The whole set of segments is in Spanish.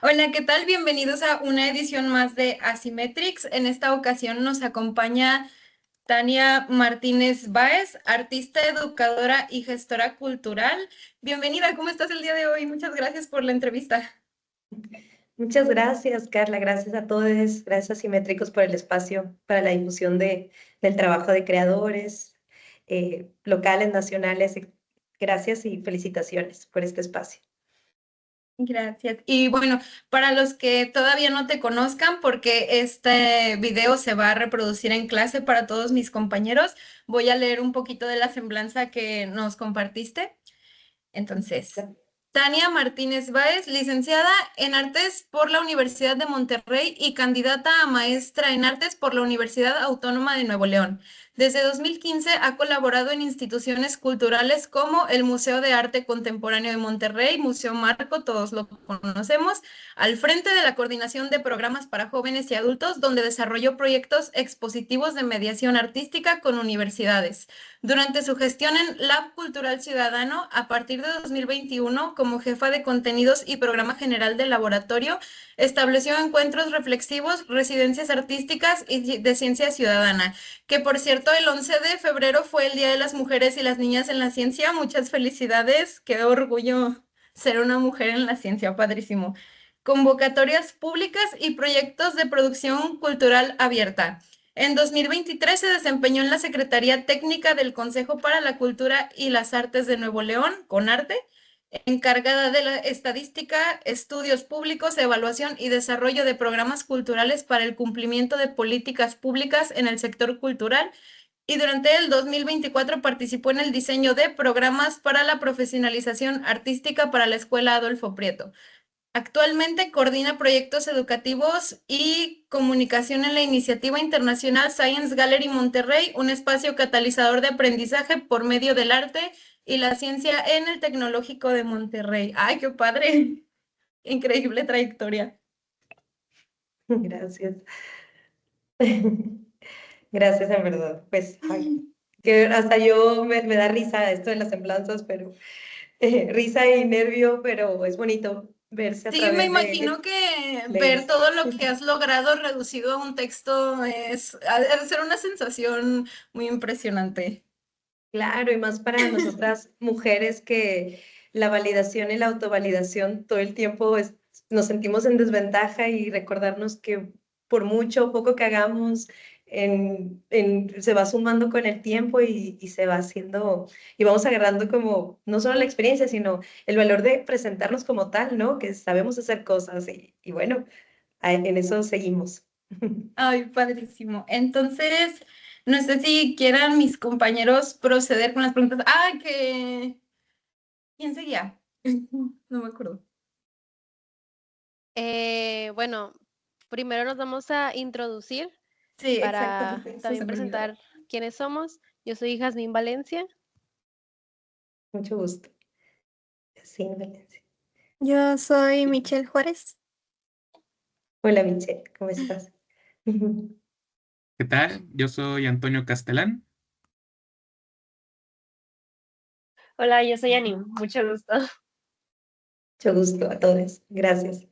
Hola, ¿qué tal? Bienvenidos a una edición más de Asymmetrics. En esta ocasión nos acompaña Tania Martínez Báez, artista, educadora y gestora cultural. Bienvenida, ¿cómo estás el día de hoy? Muchas gracias por la entrevista. Muchas gracias, Carla. Gracias a todos. Gracias a Simétricos por el espacio para la difusión del trabajo de creadores locales, nacionales. Gracias y felicitaciones por este espacio. Gracias. Y bueno, para los que todavía no te conozcan, porque este video se va a reproducir en clase para todos mis compañeros, voy a leer un poquito de la semblanza que nos compartiste. Entonces, Tania Martínez Báez, licenciada en Artes por la Universidad de Monterrey y candidata a maestra en Artes por la Universidad Autónoma de Nuevo León. Desde 2015 ha colaborado en instituciones culturales como el Museo de Arte Contemporáneo de Monterrey, Museo Marco, todos lo conocemos, al frente de la coordinación de programas para jóvenes y adultos, donde desarrolló proyectos expositivos de mediación artística con universidades. Durante su gestión en Lab Cultural Ciudadano, a partir de 2021, como jefa de contenidos y programa general del laboratorio, estableció encuentros reflexivos, residencias artísticas y de ciencia ciudadana, que por cierto el 11 de febrero fue el Día de las Mujeres y las Niñas en la Ciencia. Muchas felicidades, qué orgullo ser una mujer en la ciencia, padrísimo. Convocatorias públicas y proyectos de producción cultural abierta. En 2023 se desempeñó en la Secretaría Técnica del Consejo para la Cultura y las Artes de Nuevo León, CONARTE, encargada de la estadística, estudios públicos, evaluación y desarrollo de programas culturales para el cumplimiento de políticas públicas en el sector cultural. Y durante el 2024 participó en el diseño de programas para la profesionalización artística para la Escuela Adolfo Prieto. Actualmente coordina proyectos educativos y comunicación en la iniciativa internacional Science Gallery Monterrey, un espacio catalizador de aprendizaje por medio del arte y la ciencia en el Tecnológico de Monterrey. ¡Ay, qué padre! Increíble trayectoria. Gracias. Gracias, en verdad. Pues, ay, que hasta yo me da risa esto de las semblanzas, pero risa y nervio, pero es bonito verse a Sí, me través imagino que de ver esto. todo lo que has logrado reducido a un texto ha de ser una sensación muy impresionante. Claro, y más para nosotras mujeres que la validación y la autovalidación todo el tiempo nos sentimos en desventaja y recordarnos que por mucho o poco que hagamos, se va sumando con el tiempo y se va haciendo, y vamos agarrando como no solo la experiencia, sino el valor de presentarnos como tal, ¿no? Que sabemos hacer cosas y bueno, en eso seguimos. Ay, padrísimo. Entonces, no sé si quieran mis compañeros proceder con las preguntas. Ah, que... ¿Quién seguía? No me acuerdo. Bueno, primero nos vamos a introducir Sí, para exactamente. Eso se también me olvidaba. presentar quiénes somos. Yo soy Jazmín Valencia. Mucho gusto. Sí, Valencia. Yo soy Michelle Juárez. Hola, Michelle, ¿cómo estás? ¿Qué tal? Yo soy Antonio Castelán. Hola, yo soy Ani, mucho gusto. Mucho gusto a todos. Gracias.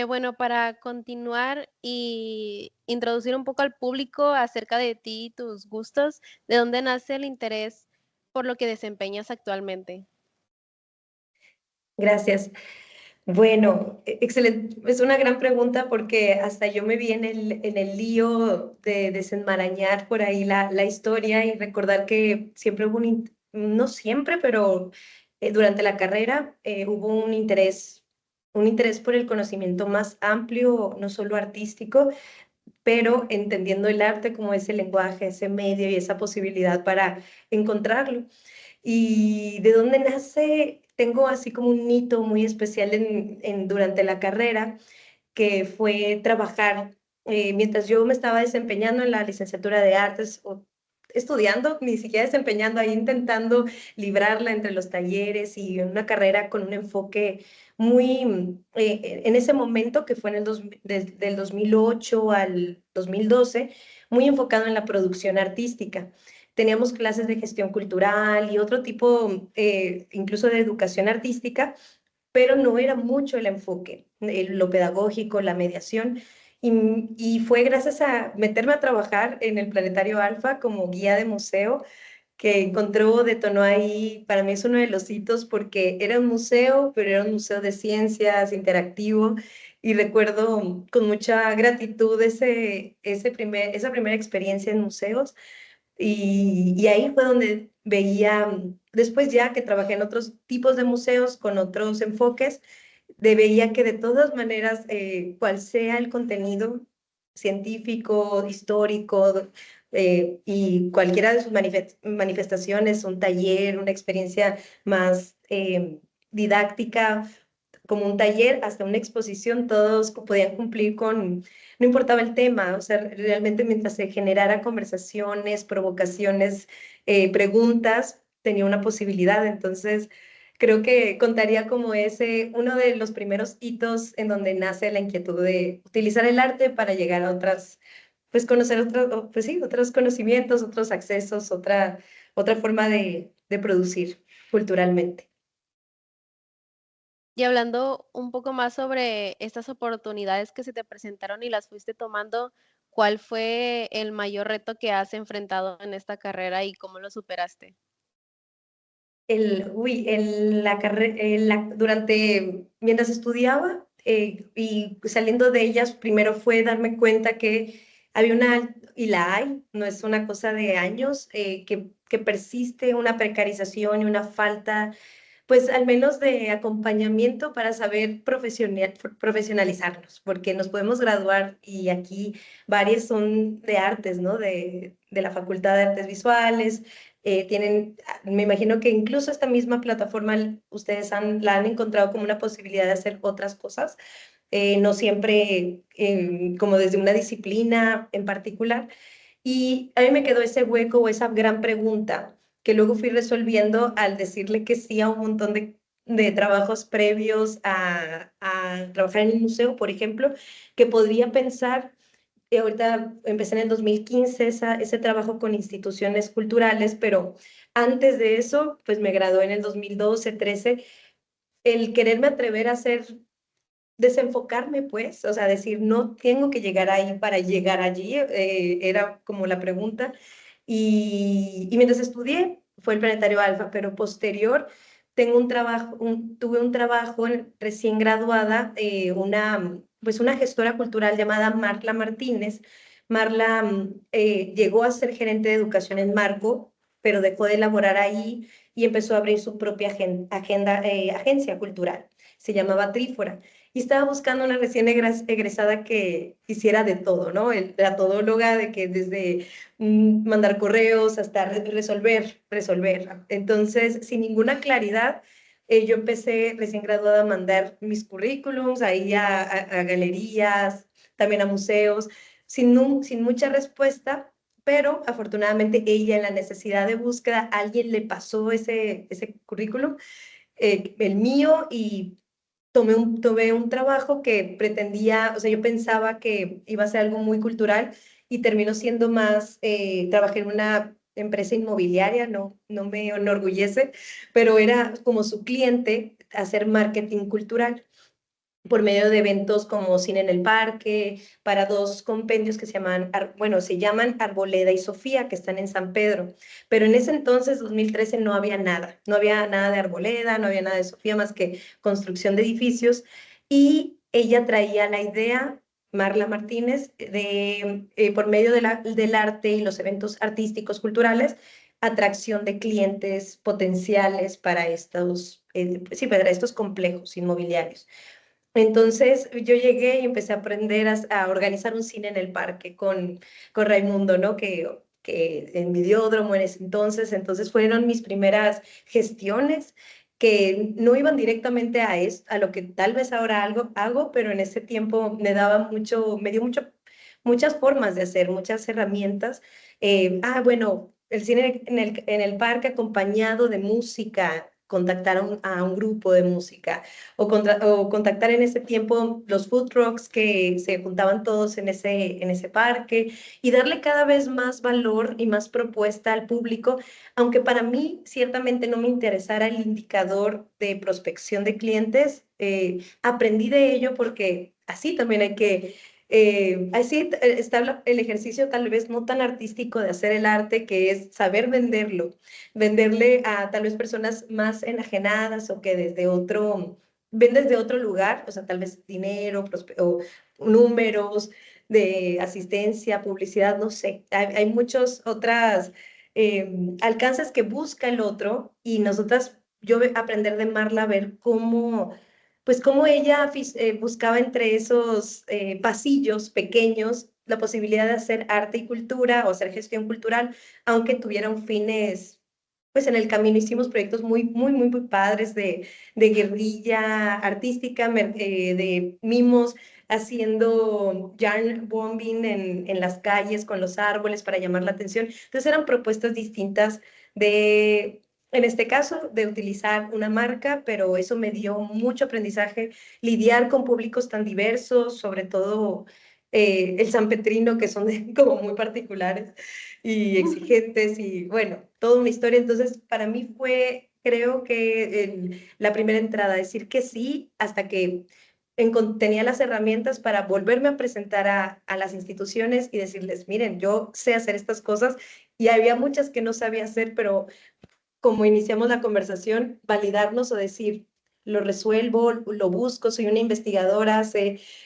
Bueno, para continuar y introducir un poco al público acerca de ti y tus gustos, ¿de dónde nace el interés por lo que desempeñas actualmente? Gracias. Bueno, excelente. Es una gran pregunta porque hasta yo me vi en el lío de desenmarañar por ahí la historia y recordar que siempre hubo no siempre, pero durante la carrera hubo un interés por el conocimiento más amplio, no solo artístico, pero entendiendo el arte como ese lenguaje, ese medio y esa posibilidad para encontrarlo. ¿Y de dónde nace? Tengo así como un hito muy especial durante la carrera, que fue trabajar, mientras yo me estaba desempeñando en la licenciatura de artes, o estudiando, ni siquiera desempeñando ahí, intentando librarla entre los talleres y una carrera con un enfoque muy, en ese momento que fue desde el 2008 al 2012, muy enfocado en la producción artística. teníamos clases de gestión cultural y otro tipo, incluso de educación artística, pero no era mucho el enfoque, lo pedagógico, la mediación. Y fue gracias a meterme a trabajar en el Planetario Alfa como guía de museo que encontró, detonó ahí. Para mí es uno de los hitos porque era un museo, pero era un museo de ciencias, interactivo, y recuerdo con mucha gratitud esa primera experiencia en museos, y ahí fue donde veía, después ya que trabajé en otros tipos de museos con otros enfoques, veía que de todas maneras, cual sea el contenido científico, histórico, y cualquiera de sus manifestaciones, un taller, una experiencia más didáctica, como un taller, hasta una exposición, todos podían cumplir con, no importaba el tema, o sea, realmente mientras se generara conversaciones, provocaciones, preguntas, tenía una posibilidad. Entonces, creo que contaría como uno de los primeros hitos en donde nace la inquietud de utilizar el arte para llegar a otras, pues conocer otros, pues sí, otros conocimientos, otros accesos, otra forma de producir culturalmente. Y hablando un poco más sobre estas oportunidades que se te presentaron y las fuiste tomando, ¿cuál fue el mayor reto que has enfrentado en esta carrera y cómo lo superaste? Mientras estudiaba, y saliendo de ellas, primero fue darme cuenta que había y la hay, no es una cosa de años, que persiste una precarización y una falta, pues al menos de acompañamiento para saber profesionalizarnos, porque nos podemos graduar y aquí varias son de artes, ¿no? De la Facultad de Artes Visuales, me imagino que incluso esta misma plataforma ustedes la han encontrado como una posibilidad de hacer otras cosas, no siempre como desde una disciplina en particular. Y a mí me quedó ese hueco o esa gran pregunta que luego fui resolviendo al decirle que sí a un montón de trabajos previos a trabajar en un museo, por ejemplo, que podría pensar. Ahorita empecé en el 2015 ese trabajo con instituciones culturales, pero antes de eso, pues me gradué en el 2012, 13. El quererme atrever a hacer, desenfocarme, pues, o sea, decir, no tengo que llegar ahí para llegar allí, era como la pregunta. Y mientras estudié, fue el Planetario Alfa, pero posterior tuve un trabajo recién graduada, pues una gestora cultural llamada Marla Martínez. Marla llegó a ser gerente de educación en Marco, pero dejó de elaborar ahí y empezó a abrir su propia agencia cultural. Se llamaba Trífora. Y estaba buscando una recién egresada que hiciera de todo, ¿no? La todóloga, de que desde mandar correos hasta resolver. Entonces, sin ninguna claridad, yo empecé recién graduada a mandar mis currículums ahí a galerías, también a museos, sin mucha respuesta, pero afortunadamente ella, en la necesidad de búsqueda, alguien le pasó ese currículum, el mío, y tomé un trabajo que pretendía, o sea, yo pensaba que iba a ser algo muy cultural y terminó siendo más, trabajé en una empresa inmobiliaria, no me enorgullece, pero era como su cliente hacer marketing cultural por medio de eventos como Cine en el Parque, para dos compendios que se llaman Arboleda y Sofía, que están en San Pedro. Pero en ese entonces, 2013, no había nada de Arboleda, no había nada de Sofía, más que construcción de edificios. Y ella traía la idea, Marla Martínez, por medio del arte y los eventos artísticos, culturales, atracción de clientes potenciales para para estos complejos inmobiliarios. Entonces yo llegué y empecé a aprender a organizar un cine en el parque con Raimundo, ¿no? Que en Videódromo en ese entonces fueron mis primeras gestiones que no iban directamente a lo que tal vez ahora hago, pero en ese tiempo me dio muchas formas de hacer, muchas herramientas. Bueno, el cine en el parque acompañado de música, contactar a un grupo de música o contactar en ese tiempo los food trucks que se juntaban todos en ese parque y darle cada vez más valor y más propuesta al público, aunque para mí ciertamente no me interesara el indicador de prospección de clientes. Aprendí de ello porque así también hay que así está el ejercicio tal vez no tan artístico de hacer el arte, que es saber venderlo, venderle a tal vez personas más enajenadas o que ven desde otro lugar, o sea, tal vez dinero o números de asistencia, publicidad, no sé. Hay muchos otras alcances que busca el otro y nosotras, aprender de Marla a ver cómo ella buscaba entre esos pasillos pequeños la posibilidad de hacer arte y cultura o hacer gestión cultural, aunque tuvieran fines, pues en el camino hicimos proyectos muy, muy, muy, muy padres de guerrilla artística, de mimos, haciendo yarn bombing en las calles con los árboles para llamar la atención. Entonces eran propuestas distintas en este caso, de utilizar una marca, pero eso me dio mucho aprendizaje, lidiar con públicos tan diversos, sobre todo el sanpetrino, que son como muy particulares y exigentes, y bueno, toda una historia. Entonces, para mí fue, creo que la primera entrada, decir que sí, hasta que tenía las herramientas para volverme a presentar a las instituciones y decirles, miren, yo sé hacer estas cosas, y había muchas que no sabía hacer, pero como iniciamos la conversación, validarnos o decir, lo resuelvo, lo busco, soy una investigadora,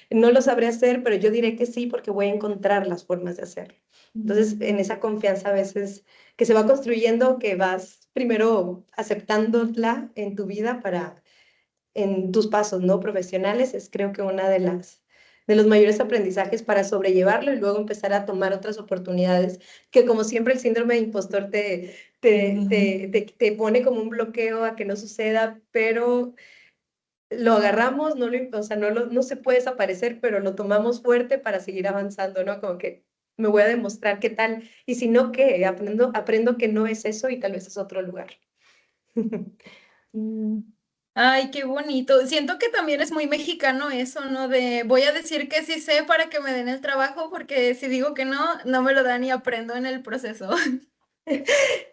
no lo sabré hacer, pero yo diré que sí porque voy a encontrar las formas de hacerlo. Entonces, en esa confianza a veces que se va construyendo, que vas primero aceptándola en tu vida en tus pasos no profesionales, es creo que una de los mayores aprendizajes para sobrellevarlo y luego empezar a tomar otras oportunidades, que como siempre el síndrome de impostor te pone como un bloqueo a que no suceda, pero lo agarramos, o sea, no se puede desaparecer, pero lo tomamos fuerte para seguir avanzando, ¿no? Como que me voy a demostrar qué tal, y si no, ¿qué? Aprendo que no es eso y tal vez es otro lugar. Ay, qué bonito. Siento que también es muy mexicano eso, ¿no? De voy a decir que sí sé para que me den el trabajo, porque si digo que no, no me lo dan y aprendo en el proceso.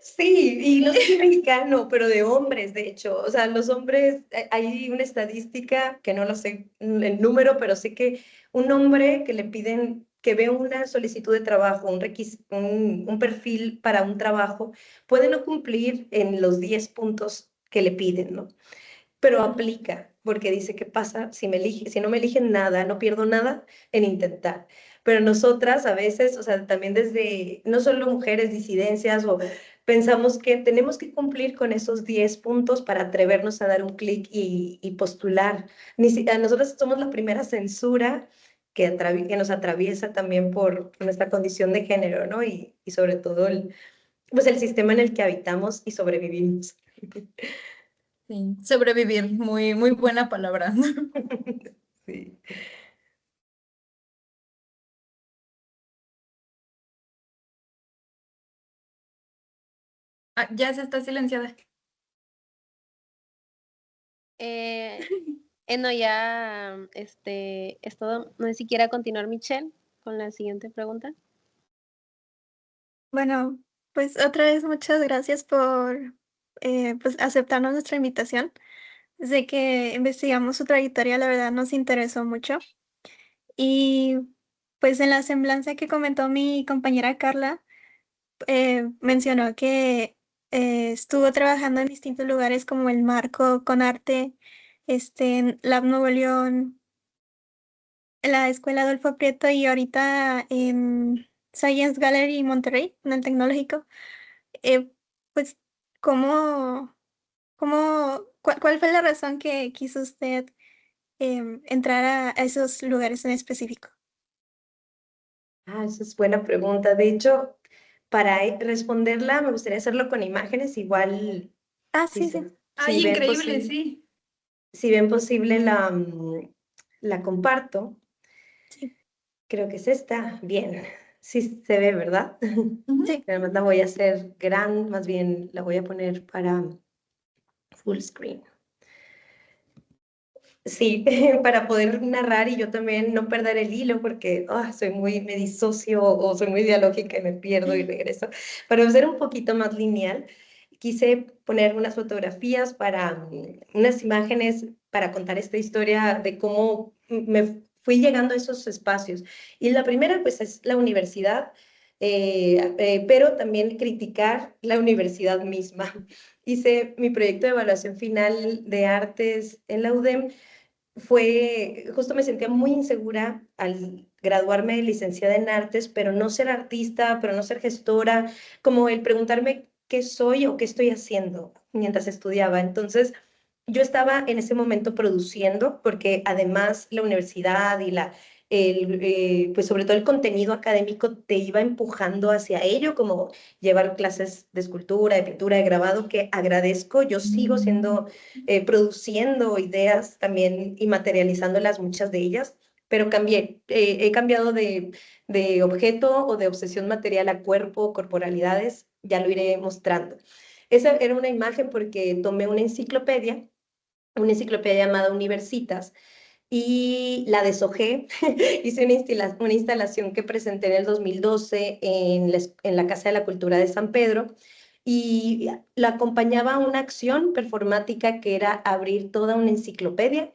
Sí, y no sé si mexicano, pero de hombres, de hecho. O sea, los hombres, hay una estadística que no lo sé el número, pero sé que un hombre que le piden, que ve una solicitud de trabajo, un perfil para un trabajo, puede no cumplir en los 10 puntos que le piden, ¿no? Pero aplica, porque dice, ¿qué pasa si no me eligen nada, no pierdo nada en intentar? Pero nosotras a veces, o sea, también desde, no solo mujeres, disidencias, o pensamos que tenemos que cumplir con esos 10 puntos para atrevernos a dar un clic y postular. A nosotros somos la primera censura que nos atraviesa también por nuestra condición de género, ¿no? Y sobre todo pues el sistema en el que habitamos y sobrevivimos. Sí, sobrevivir, muy, muy buena palabra. Sí. Ah, ya se está silenciada. No, ya, es todo. No sé si quiera continuar Michelle con la siguiente pregunta. Bueno, pues otra vez muchas gracias por pues aceptarnos nuestra invitación. Desde que investigamos su trayectoria, la verdad nos interesó mucho. Y pues en la semblanza que comentó mi compañera Carla, mencionó que estuvo trabajando en distintos lugares como el Marco con Arte, en Lab Nuevo León, en la Escuela Adolfo Prieto y ahorita en Science Gallery Monterrey, en el Tecnológico. Eh, pues, ¿cuál fue la razón que quiso usted entrar a esos lugares en específico? Esa es buena pregunta. De hecho, para responderla, me gustaría hacerlo con imágenes. Igual, Ah, si, sí, sí. si Ay, ven increíble, posible, sí. si ven posible la comparto. Sí, Creo que es esta. Bien, sí se ve, ¿verdad? Ujú. sí. Además la voy a hacer más bien la voy a poner para full screen. Sí, para poder narrar y yo también no perder el hilo porque me disocio o soy muy dialógica y me pierdo y regreso. Para ser un poquito más lineal, quise poner unas fotografías unas imágenes para contar esta historia de cómo me fui llegando a esos espacios. Y la primera pues es la universidad, pero también criticar la universidad misma. Hice mi proyecto de evaluación final de artes en la UDEM. Justo me sentía muy insegura al graduarme de licenciada en artes, pero no ser artista, pero no ser gestora, como el preguntarme qué soy o qué estoy haciendo mientras estudiaba. Entonces, yo estaba en ese momento produciendo, porque además la universidad y pues sobre todo el contenido académico te iba empujando hacia ello, como llevar clases de escultura, de pintura, de grabado, que agradezco. Yo sigo produciendo ideas también y materializándolas, muchas de ellas, pero cambié. He cambiado de objeto o de obsesión material a cuerpo, corporalidades, ya lo iré mostrando. Esa era una imagen porque tomé una enciclopedia llamada Universitas, y la deshojé. Hice una instalación que presenté en el 2012 en la Casa de la Cultura de San Pedro, y la acompañaba una acción performática que era abrir toda una enciclopedia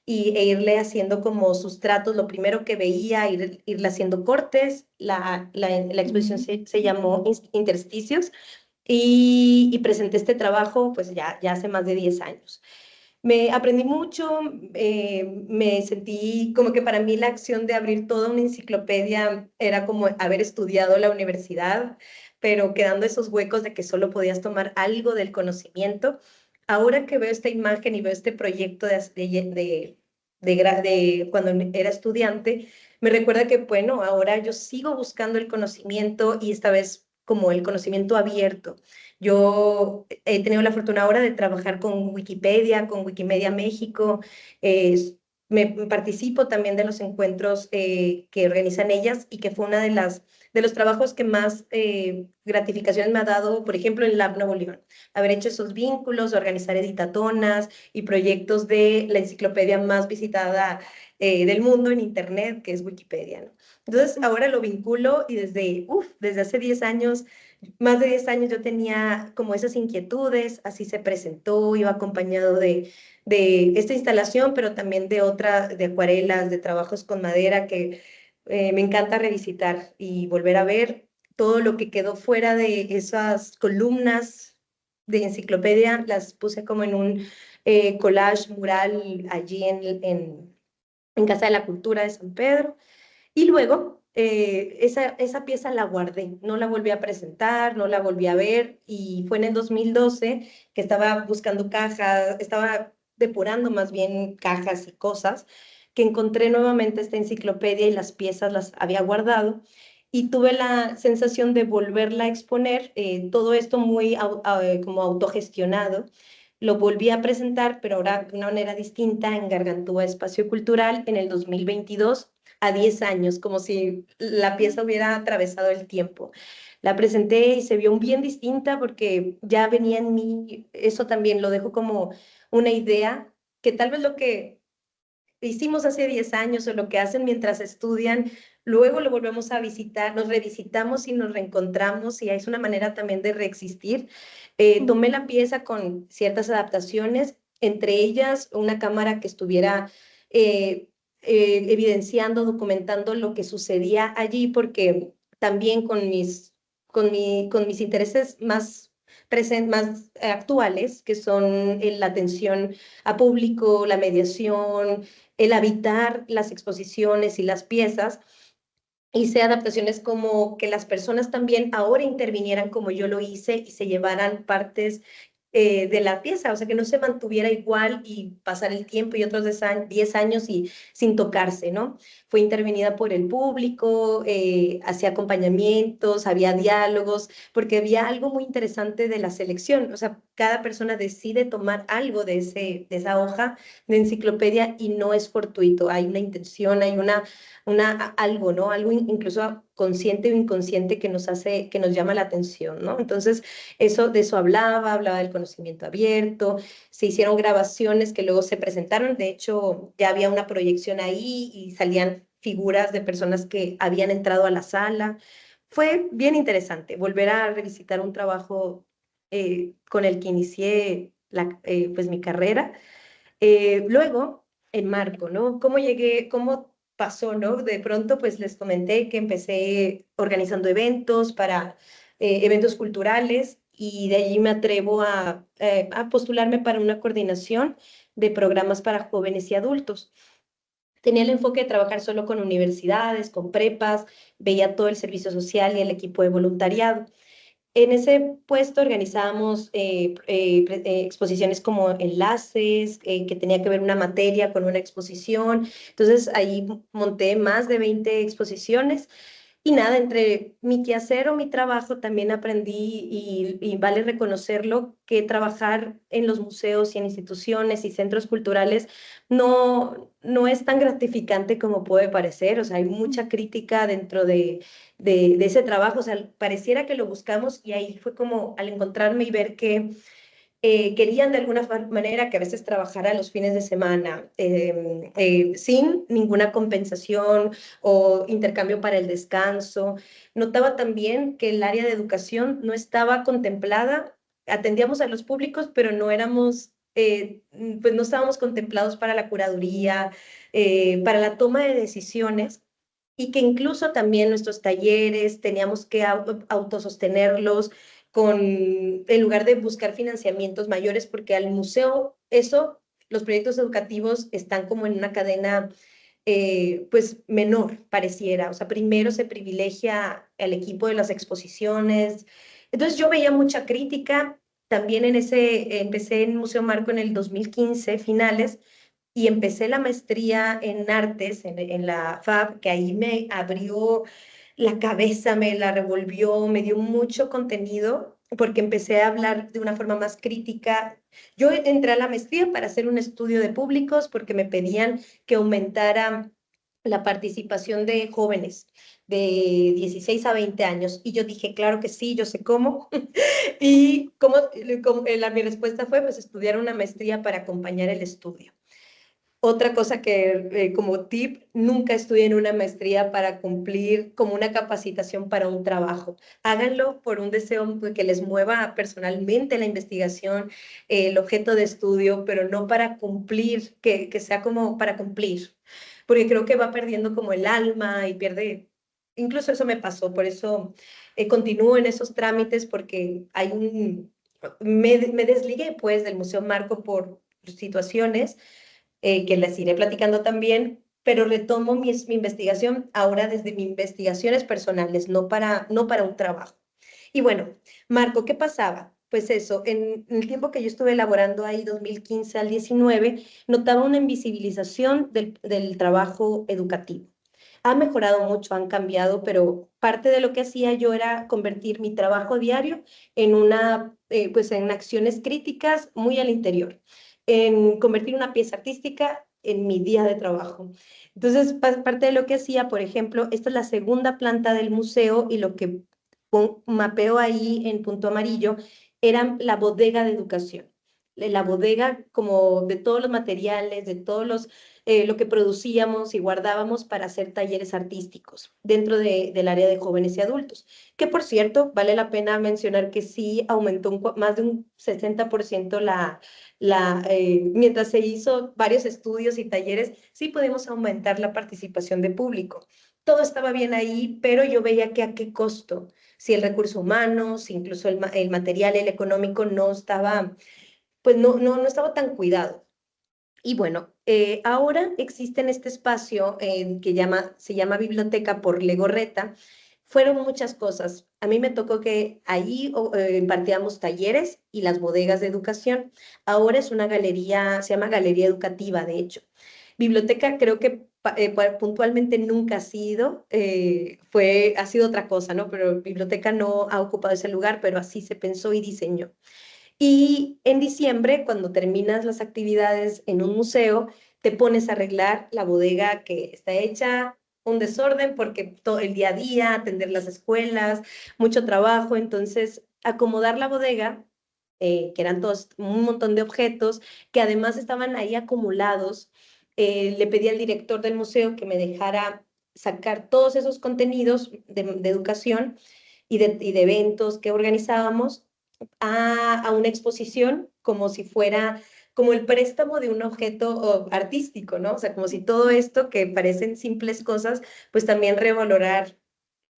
e irle haciendo como sustratos. Lo primero que veía, irle haciendo cortes. La exposición se llamó Intersticios, y presenté este trabajo pues ya hace más de 10 años. Me aprendí mucho, me sentí como que para mí la acción de abrir toda una enciclopedia era como haber estudiado la universidad, pero quedando esos huecos de que solo podías tomar algo del conocimiento. Ahora que veo esta imagen y veo este proyecto de cuando era estudiante, me recuerda que, bueno, ahora yo sigo buscando el conocimiento, y esta vez como el conocimiento abierto. Yo he tenido la fortuna ahora de trabajar con Wikipedia, con Wikimedia México. Me participo también de los encuentros que organizan ellas, y que fue una de los trabajos que más gratificaciones me ha dado, por ejemplo, en Lab Nuevo León. Haber hecho esos vínculos, organizar editatonas y proyectos de la enciclopedia más visitada del mundo en Internet, que es Wikipedia, ¿no? Entonces, ahora lo vinculo, y desde hace 10 años, más de 10 años, yo tenía como esas inquietudes. Así se presentó, iba acompañado de esta instalación, pero también de acuarelas, de trabajos con madera, que me encanta revisitar y volver a ver todo lo que quedó fuera de esas columnas de enciclopedia. Las puse como en un collage mural allí en Casa de la Cultura de San Pedro. Y luego esa pieza la guardé, no la volví a presentar, no la volví a ver, y fue en el 2012 que estaba buscando cajas, estaba depurando más bien cajas y cosas, que encontré nuevamente esta enciclopedia, y las piezas las había guardado, y tuve la sensación de volverla a exponer, todo esto muy como autogestionado. Lo volví a presentar, pero ahora de una manera distinta, en Gargantúa Espacio Cultural, en el 2022, a 10 años, como si la pieza hubiera atravesado el tiempo. La presenté y se vio bien distinta, porque ya venía en mí. Eso también lo dejo como una idea, que tal vez lo que hicimos hace 10 años o lo que hacen mientras estudian, luego lo volvemos a visitar, nos revisitamos y nos reencontramos, y es una manera también de reexistir. Tomé la pieza con ciertas adaptaciones, entre ellas una cámara que estuviera evidenciando, documentando lo que sucedía allí, porque también con mis intereses más más actuales, que son la atención a público, la mediación, el habitar las exposiciones y las piezas. Hice adaptaciones como que las personas también ahora intervinieran como yo lo hice, y se llevaran partes de la pieza, o sea, que no se mantuviera igual y pasar el tiempo y otros 10 años y sin tocarse, ¿no? Fue intervenida por el público, hacía acompañamientos, había diálogos, porque había algo muy interesante de la selección. O sea, cada persona decide tomar algo de esa hoja de enciclopedia, y no es fortuito, hay una intención, hay algo, ¿no? Algo incluso consciente o inconsciente que nos hace, que nos llama la atención, ¿no? Entonces, de eso hablaba del conocimiento abierto, se hicieron grabaciones que luego se presentaron, de hecho, ya había una proyección ahí y salían figuras de personas que habían entrado a la sala. Fue bien interesante volver a revisitar un trabajo con el que inicié pues mi carrera. Luego, en Marco, ¿no? ¿Cómo llegué, cómo pasó, ¿no? De pronto, pues les comenté que empecé organizando eventos para eventos culturales y de allí me atrevo a postularme para una coordinación de programas para jóvenes y adultos. Tenía el enfoque de trabajar solo con universidades, con prepas, veía todo el servicio social y el equipo de voluntariado. En ese puesto organizábamos exposiciones como enlaces, que tenía que ver una materia con una exposición. Entonces ahí monté más de 20 exposiciones y nada, entre mi quehacer o mi trabajo también aprendí y vale reconocerlo que trabajar en los museos y en instituciones y centros culturales no es tan gratificante como puede parecer. O sea, hay mucha crítica dentro de ese trabajo. O sea, pareciera que lo buscamos y ahí fue como al encontrarme y ver que querían de alguna manera que a veces trabajara los fines de semana sin ninguna compensación o intercambio para el descanso. Notaba también que el área de educación no estaba contemplada, atendíamos a los públicos, pero no éramos, pues no estábamos contemplados para la curaduría, para la toma de decisiones. Y que incluso también nuestros talleres teníamos que autosostenerlos, en lugar de buscar financiamientos mayores, porque al museo los proyectos educativos están como en una cadena pues menor, pareciera. O sea, primero se privilegia al equipo de las exposiciones. Entonces yo veía mucha crítica. También empecé en Museo Marco en el 2015, finales, y empecé la maestría en artes en la FAB, que ahí me abrió la cabeza, me la revolvió, me dio mucho contenido, porque empecé a hablar de una forma más crítica. Yo entré a la maestría para hacer un estudio de públicos, porque me pedían que aumentara la participación de jóvenes de 16 a 20 años. Y yo dije, claro que sí, yo sé cómo. Y mi respuesta fue, pues, estudiar una maestría para acompañar el estudio. Otra cosa que como tip, nunca estudien una maestría para cumplir como una capacitación para un trabajo. Háganlo por un deseo que les mueva personalmente la investigación, el objeto de estudio, pero no para cumplir, que sea como para cumplir, porque creo que va perdiendo como el alma y pierde, incluso eso me pasó, por eso continúo en esos trámites, porque me desligué pues del Museo Marco por situaciones que les iré platicando también, pero retomo mi investigación ahora desde mis investigaciones personales, no para un trabajo. Y bueno, Marco, ¿qué pasaba? Pues eso, en el tiempo que yo estuve elaborando ahí, 2015 al 19, notaba una invisibilización del trabajo educativo. Ha mejorado mucho, han cambiado, pero parte de lo que hacía yo era convertir mi trabajo diario pues en acciones críticas muy al interior, en convertir una pieza artística en mi día de trabajo. Entonces, parte de lo que hacía, por ejemplo, esta es la segunda planta del museo y lo que mapeo ahí en punto amarillo era la bodega de educación. La bodega como de todos los materiales, de todos lo que producíamos y guardábamos para hacer talleres artísticos dentro del área de jóvenes y adultos. Que por cierto, vale la pena mencionar que sí aumentó más de un 60% mientras se hizo varios estudios y talleres, sí pudimos aumentar la participación de público. Todo estaba bien ahí, pero yo veía que a qué costo, si el recurso humano, si incluso el material, el económico no estaba, pues no estaba tan cuidado. Y bueno, ahora existe en este espacio se llama Biblioteca por Legorreta. Fueron muchas cosas. A mí me tocó que ahí impartíamos talleres y las bodegas de educación. Ahora es una galería, se llama Galería Educativa, de hecho. Biblioteca creo que puntualmente nunca ha sido, ha sido otra cosa, ¿no? Pero biblioteca no ha ocupado ese lugar, pero así se pensó y diseñó. Y en diciembre, cuando terminas las actividades en un museo, te pones a arreglar la bodega que está hecha un desorden porque todo el día a día, atender las escuelas, mucho trabajo, entonces acomodar la bodega, que eran todos un montón de objetos que además estaban ahí acumulados. Le pedí al director del museo que me dejara sacar todos esos contenidos de educación y de eventos que organizábamos a una exposición como si fuera como el préstamo de un objeto artístico, ¿no? O sea, como si todo esto que parecen simples cosas, pues también revalorar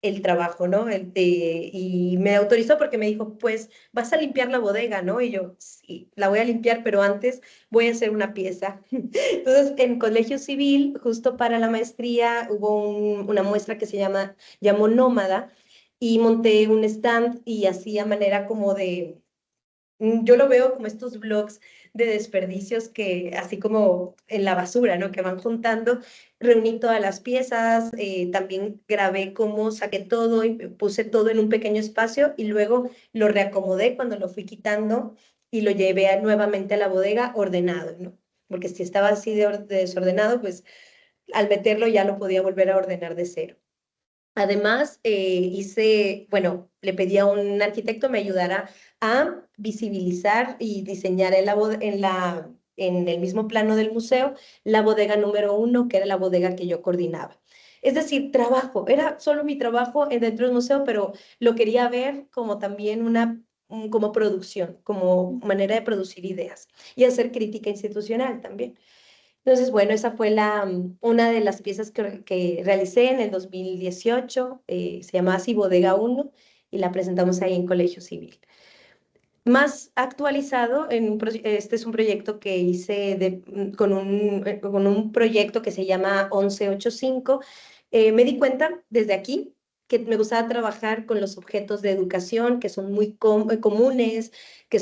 el trabajo, ¿no? Y me autorizó porque me dijo, pues vas a limpiar la bodega, ¿no? Y yo, sí, la voy a limpiar, pero antes voy a hacer una pieza. Entonces, en Colegio Civil, justo para la maestría, hubo una muestra que llamó Nómada, y monté un stand y así a manera como yo lo veo como estos blogs de desperdicios que, así como en la basura, ¿no? Que van juntando, reuní todas las piezas, también grabé cómo saqué todo y puse todo en un pequeño espacio y luego lo reacomodé cuando lo fui quitando y lo llevé nuevamente a la bodega ordenado, ¿no? Porque si estaba así de desordenado, pues al meterlo ya lo podía volver a ordenar de cero. Además, bueno, le pedí a un arquitecto me ayudara a visibilizar y diseñar en el mismo plano del museo la bodega número 1, que era la bodega que yo coordinaba. Es decir, trabajo, era solo mi trabajo dentro del museo, pero lo quería ver como también como producción, como manera de producir ideas y hacer crítica institucional también. Entonces, bueno, esa fue una de las piezas que realicé en el 2018, se llama así Bodega 1 y la presentamos ahí en Colegio Civil. Más actualizado, este es un proyecto que hice con un proyecto que se llama 1185. Me di cuenta desde aquí que me gustaba trabajar con los objetos de educación que son muy comunes, que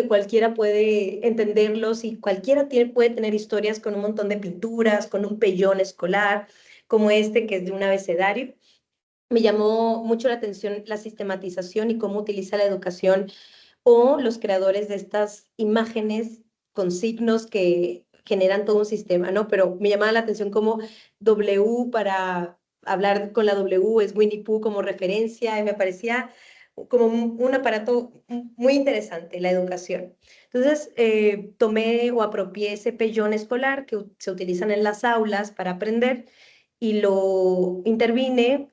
cualquiera puede entenderlos y cualquiera puede tener historias con un montón de pinturas, con un pellón escolar, como este que es de un abecedario. Me llamó mucho la atención la sistematización y cómo utiliza la educación o los creadores de estas imágenes con signos que generan todo un sistema, ¿no? Pero me llamaba la atención como W, para hablar con la W, es Winnie Pooh como referencia, y me parecía como un aparato muy interesante, la educación. Entonces, tomé o apropié ese pellón escolar que se utilizan en las aulas para aprender y lo intervine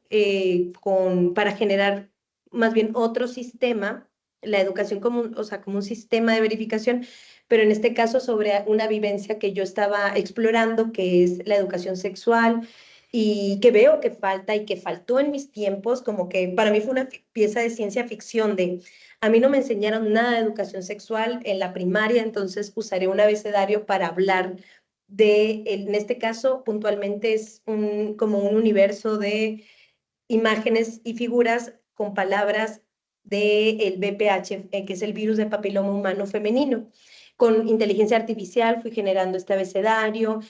para generar más bien otro sistema, la educación o sea, como un sistema de verificación, pero en este caso sobre una vivencia que yo estaba explorando, que es la educación sexual, y que veo que falta y que faltó en mis tiempos, como que para mí fue una pieza de ciencia ficción a mí no me enseñaron nada de educación sexual en la primaria, entonces usaré un abecedario para hablar en este caso puntualmente es como un universo de imágenes y figuras con palabras del VPH, que es el virus de papiloma humano femenino. Con inteligencia artificial fui generando este abecedario,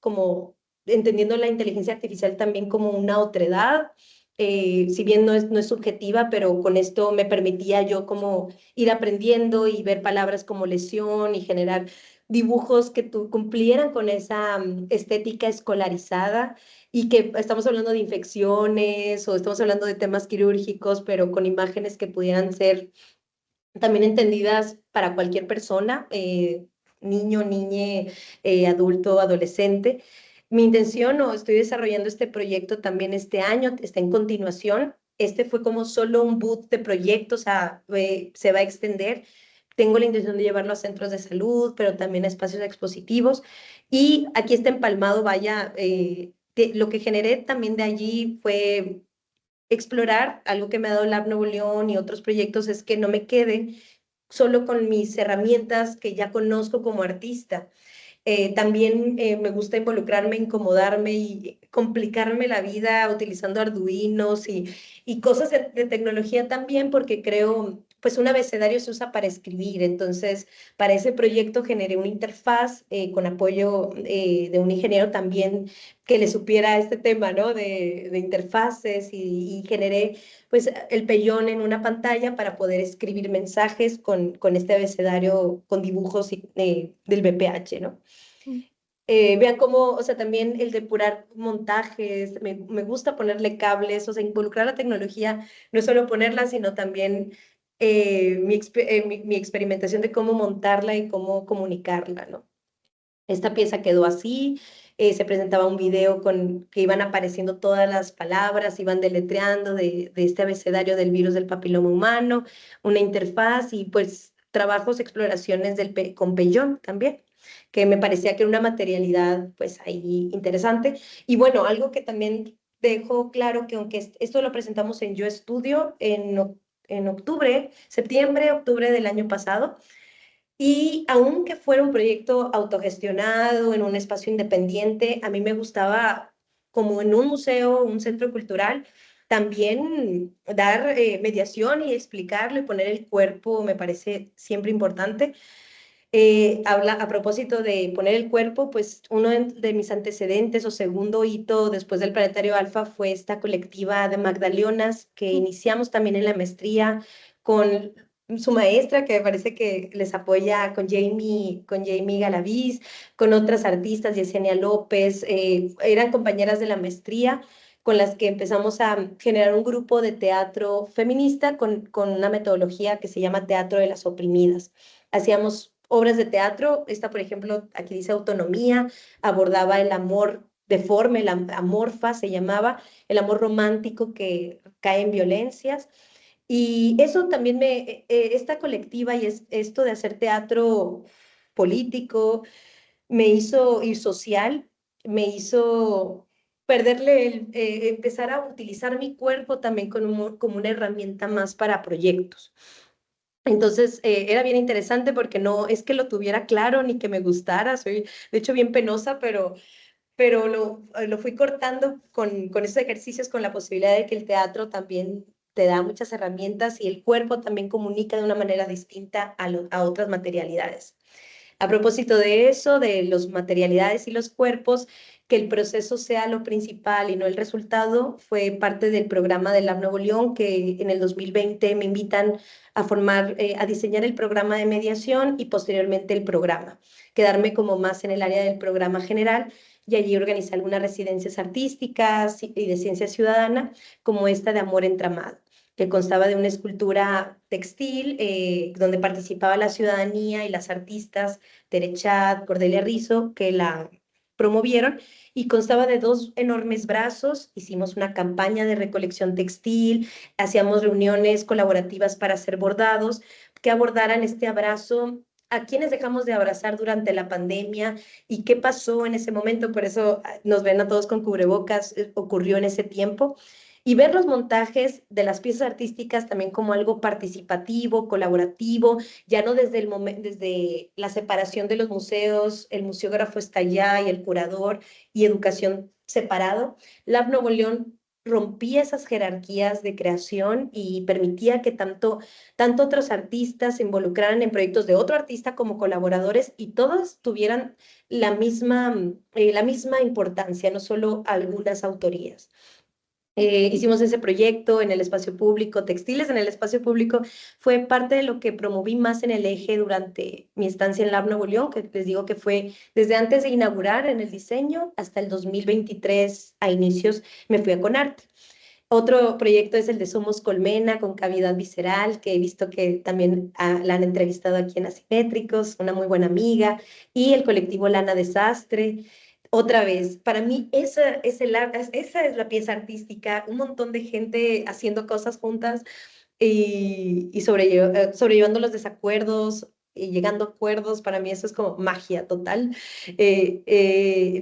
como entendiendo la inteligencia artificial también como una otredad, si bien no es subjetiva, pero con esto me permitía yo como ir aprendiendo y ver palabras como lesión y generar dibujos que cumplieran con esa estética escolarizada y que estamos hablando de infecciones o estamos hablando de temas quirúrgicos, pero con imágenes que pudieran ser también entendidas para cualquier persona, niño, niñe, adulto, adolescente. Mi intención, o estoy desarrollando este proyecto también este año, está en continuación. Este fue como solo un boot de proyectos, o sea, se va a extender. Tengo la intención de llevarlo a centros de salud, pero también a espacios expositivos. Y aquí está empalmado, vaya, lo que generé también de allí fue explorar, algo que me ha dado Lab Nuevo León y otros proyectos, es que no me quede solo con mis herramientas que ya conozco como artista. También me gusta involucrarme, incomodarme y complicarme la vida utilizando arduinos y cosas de tecnología también, porque creo, pues un abecedario se usa para escribir. Entonces, para ese proyecto generé una interfaz con apoyo de un ingeniero también que le supiera este tema, ¿no? De interfaces y generé pues el pellón en una pantalla para poder escribir mensajes con este abecedario con dibujos del BPH, ¿no? Vean cómo, o sea, también el depurar montajes, me gusta ponerle cables, o sea, involucrar la tecnología, no es solo ponerla, sino también mi experimentación de cómo montarla y cómo comunicarla, ¿no? Esta pieza quedó así, se presentaba un video con que iban apareciendo todas las palabras, iban deletreando de este abecedario del virus del papiloma humano, una interfaz y pues trabajos, exploraciones con Pellón también, que me parecía que era una materialidad pues ahí interesante. Y bueno, algo que también dejo claro que aunque esto lo presentamos en Yo Estudio en octubre, septiembre, octubre del año pasado, y aunque fuera un proyecto autogestionado, en un espacio independiente, a mí me gustaba, como en un museo, un centro cultural, también dar mediación y explicarlo y poner el cuerpo, me parece siempre importante. A propósito de poner el cuerpo, pues uno de mis antecedentes o segundo hito después del Planetario Alfa fue esta colectiva de Magdaleonas que iniciamos también en la maestría con su maestra, que me parece que les apoya con Jamie Galaviz, con otras artistas, Yesenia López, eran compañeras de la maestría con las que empezamos a generar un grupo de teatro feminista con una metodología que se llama Teatro de las Oprimidas. Hacíamos obras de teatro, esta por ejemplo, aquí dice Autonomía, abordaba el amor deforme, la amorfa se llamaba, el amor romántico que cae en violencias. Y eso también esta colectiva y esto de hacer teatro político me hizo ir social, me hizo empezar a utilizar mi cuerpo también como una herramienta más para proyectos. Entonces, era bien interesante porque no es que lo tuviera claro ni que me gustara, soy de hecho bien penosa, pero lo fui cortando con esos ejercicios, con la posibilidad de que el teatro también te da muchas herramientas y el cuerpo también comunica de una manera distinta a otras materialidades. A propósito de eso, de las materialidades y los cuerpos, que el proceso sea lo principal y no el resultado, fue parte del programa del Lab Nuevo León, que en el 2020 me invitan a diseñar el programa de mediación y posteriormente el programa. Quedarme como más en el área del programa general y allí organizar algunas residencias artísticas y de ciencia ciudadana, como esta de Amor Entramado, que constaba de una escultura textil donde participaba la ciudadanía y las artistas Tere Chat, Cordelia Rizzo, que la promovieron, y constaba de dos enormes brazos. Hicimos una campaña de recolección textil, hacíamos reuniones colaborativas para hacer bordados que abordaran este abrazo, a quienes dejamos de abrazar durante la pandemia y qué pasó en ese momento. Por eso nos ven a todos con cubrebocas, ocurrió en ese tiempo. Y ver los montajes de las piezas artísticas también como algo participativo, colaborativo, ya no desde la separación de los museos, el museógrafo está allá y el curador y educación separado. Lab Nuevo León rompía esas jerarquías de creación y permitía que tanto otros artistas se involucraran en proyectos de otro artista como colaboradores y todos tuvieran la misma importancia, no solo algunas autorías. Hicimos ese proyecto en el espacio público, textiles en el espacio público, fue parte de lo que promoví más en el eje durante mi estancia en Lab Nuevo León, que les digo que fue desde antes de inaugurar en el diseño hasta el 2023, a inicios me fui a Conarte. Otro proyecto es el de Somos Colmena, con cavidad visceral, que he visto que también la han entrevistado aquí en Asimétricos, una muy buena amiga, y el colectivo Lana Desastre. Otra vez, para mí esa es la pieza artística, un montón de gente haciendo cosas juntas y sobrellevando los desacuerdos y llegando a acuerdos. Para mí eso es como magia total.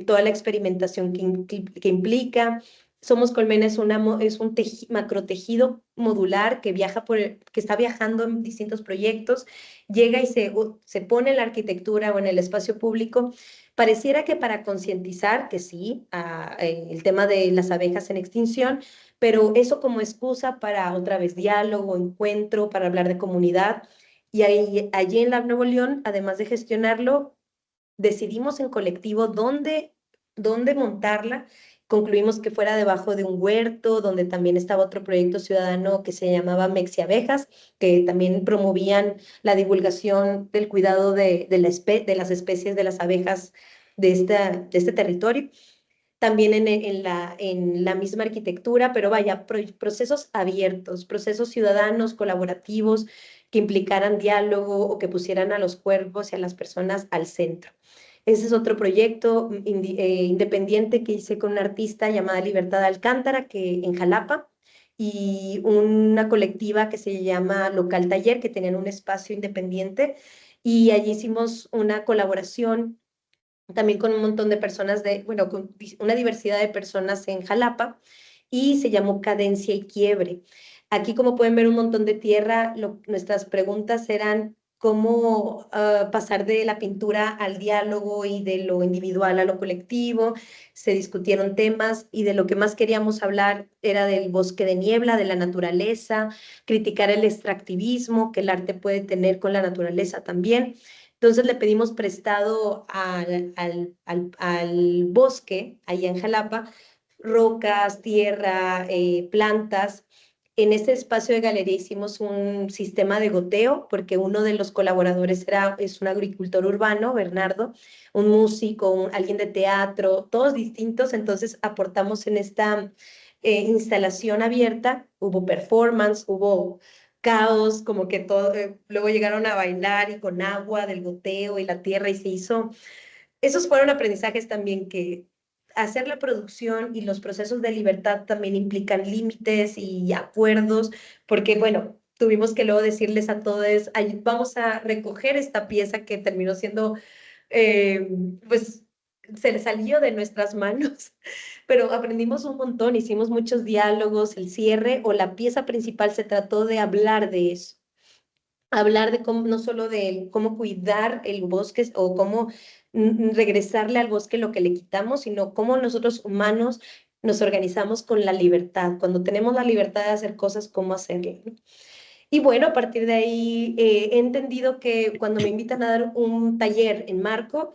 Toda la experimentación que implica. Somos Colmena es un macrotejido modular que que está viajando en distintos proyectos, llega y se pone en la arquitectura o en el espacio público. Pareciera que para concientizar, que sí, el tema de las abejas en extinción, pero eso como excusa para otra vez diálogo, encuentro, para hablar de comunidad. Y allí en Lab Nuevo León, además de gestionarlo, decidimos en colectivo dónde montarla. Concluimos que fuera debajo de un huerto, donde también estaba otro proyecto ciudadano que se llamaba Mexiabejas, que también promovían la divulgación del cuidado de las especies de las abejas de este territorio. También en la misma arquitectura, pero vaya, procesos abiertos, procesos ciudadanos, colaborativos, que implicaran diálogo o que pusieran a los cuerpos y a las personas al centro. Ese es otro proyecto independiente que hice con una artista llamada Libertad Alcántara, que en Jalapa, y una colectiva que se llama Local Taller, que tenían un espacio independiente, y allí hicimos una colaboración también con un montón de personas bueno, con una diversidad de personas en Jalapa, y se llamó Cadencia y Quiebre. Aquí, como pueden ver, un montón de tierra. Nuestras preguntas eran cómo pasar de la pintura al diálogo y de lo individual a lo colectivo. Se discutieron temas y de lo que más queríamos hablar era del bosque de niebla, de la naturaleza, criticar el extractivismo que el arte puede tener con la naturaleza también. Entonces le pedimos prestado al bosque, allá en Jalapa, rocas, tierra, plantas. En este espacio de galería hicimos un sistema de goteo, porque uno de los colaboradores es un agricultor urbano, Bernardo, un músico, alguien de teatro, todos distintos. Entonces aportamos en esta instalación abierta, hubo performance, hubo caos, como que todo, luego llegaron a bailar y con agua del goteo y la tierra, y se hizo. Esos fueron aprendizajes también, que hacer la producción y los procesos de libertad también implican límites y acuerdos, porque bueno, tuvimos que luego decirles a todos: vamos a recoger esta pieza que terminó siendo, eh, pues se le salió de nuestras manos, pero aprendimos un montón, hicimos muchos diálogos. El cierre o la pieza principal se trató de hablar de eso, hablar de cómo, no solo de cómo cuidar el bosque o cómo regresarle al bosque lo que le quitamos, sino cómo nosotros humanos nos organizamos con la libertad. Cuando tenemos la libertad de hacer cosas, cómo hacerlo, ¿no? Y bueno, a partir de ahí he entendido que cuando me invitan a dar un taller en marco,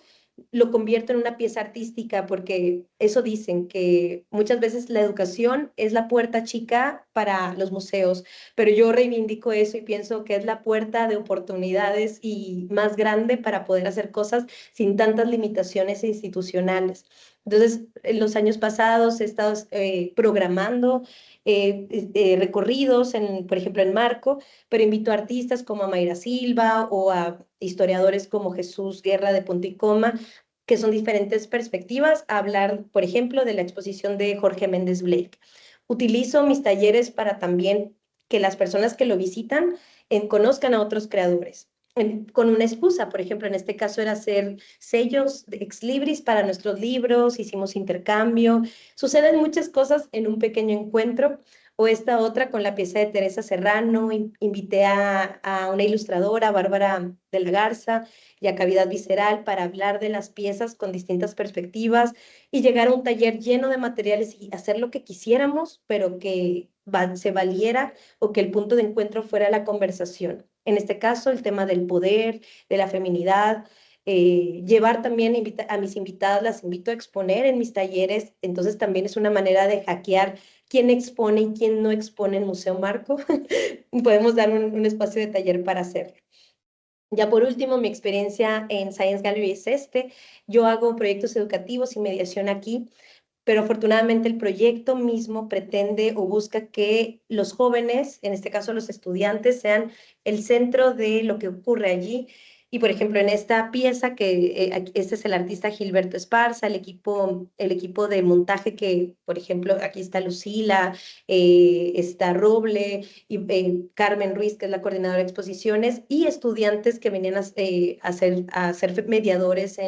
lo convierto en una pieza artística, porque eso dicen, que muchas veces la educación es la puerta chica para los museos, pero yo reivindico eso y pienso que es la puerta de oportunidades y más grande para poder hacer cosas sin tantas limitaciones institucionales. Entonces, en los años pasados he estado programando recorridos, por ejemplo, en Marco, pero invito a artistas como a Mayra Silva o a historiadores como Jesús Guerra de Punto y Coma, que son diferentes perspectivas, a hablar, por ejemplo, de la exposición de Jorge Méndez Blake. Utilizo mis talleres para también que las personas que lo visitan conozcan a otros creadores, con una excusa. Por ejemplo, en este caso era hacer sellos de ex libris para nuestros libros, hicimos intercambio. Suceden muchas cosas en un pequeño encuentro. O esta otra con la pieza de Teresa Serrano, invité a una ilustradora, Bárbara de la Garza, y a Cavidad Visceral, para hablar de las piezas con distintas perspectivas y llegar a un taller lleno de materiales y hacer lo que quisiéramos, pero que se valiera, o que el punto de encuentro fuera la conversación. En este caso, el tema del poder, de la feminidad. Llevar también a mis invitadas, las invito a exponer en mis talleres. Entonces también es una manera de hackear quién expone y quién no expone en Museo Marco. Podemos dar un espacio de taller para hacerlo. Ya por último, mi experiencia en Science Gallery es yo hago proyectos educativos y mediación aquí, pero afortunadamente el proyecto mismo pretende o busca que los jóvenes, en este caso los estudiantes, sean el centro de lo que ocurre allí. Y por ejemplo, en esta pieza, que este es el artista Gilberto Esparza, el equipo de montaje, que por ejemplo aquí está Lucila, está Roble y Carmen Ruiz, que es la coordinadora de exposiciones, y estudiantes que venían a ser mediadores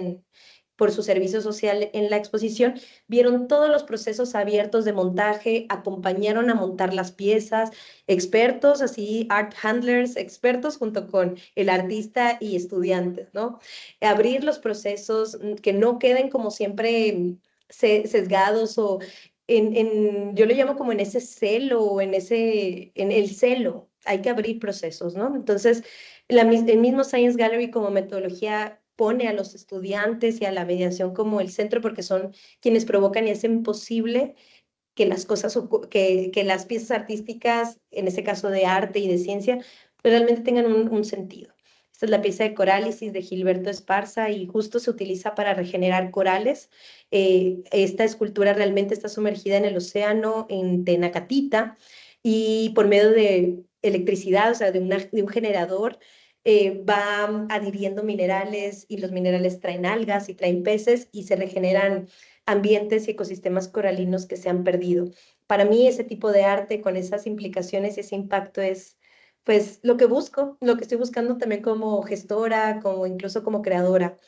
por su servicio social en la exposición, vieron todos los procesos abiertos de montaje, acompañaron a montar las piezas, expertos, así, art handlers, expertos junto con el artista y estudiantes, ¿no? Abrir los procesos, que no queden como siempre sesgados o yo lo llamo como en ese celo, o en el celo. Hay que abrir procesos, ¿no? Entonces, el mismo Science Gallery como metodología pone a los estudiantes y a la mediación como el centro, porque son quienes provocan y hacen posible que las cosas, que las piezas artísticas, en ese caso de arte y de ciencia, realmente tengan un sentido. Esta es la pieza de Corálisis de Gilberto Esparza y justo se utiliza para regenerar corales. Esta escultura realmente está sumergida en el océano, en Tenacatita, y por medio de electricidad, o sea, de un generador, va adhiriendo minerales y los minerales traen algas y traen peces y se regeneran ambientes y ecosistemas coralinos que se han perdido. Para mí ese tipo de arte con esas implicaciones y ese impacto es pues lo que busco, lo que estoy buscando también como gestora, como incluso como creadora,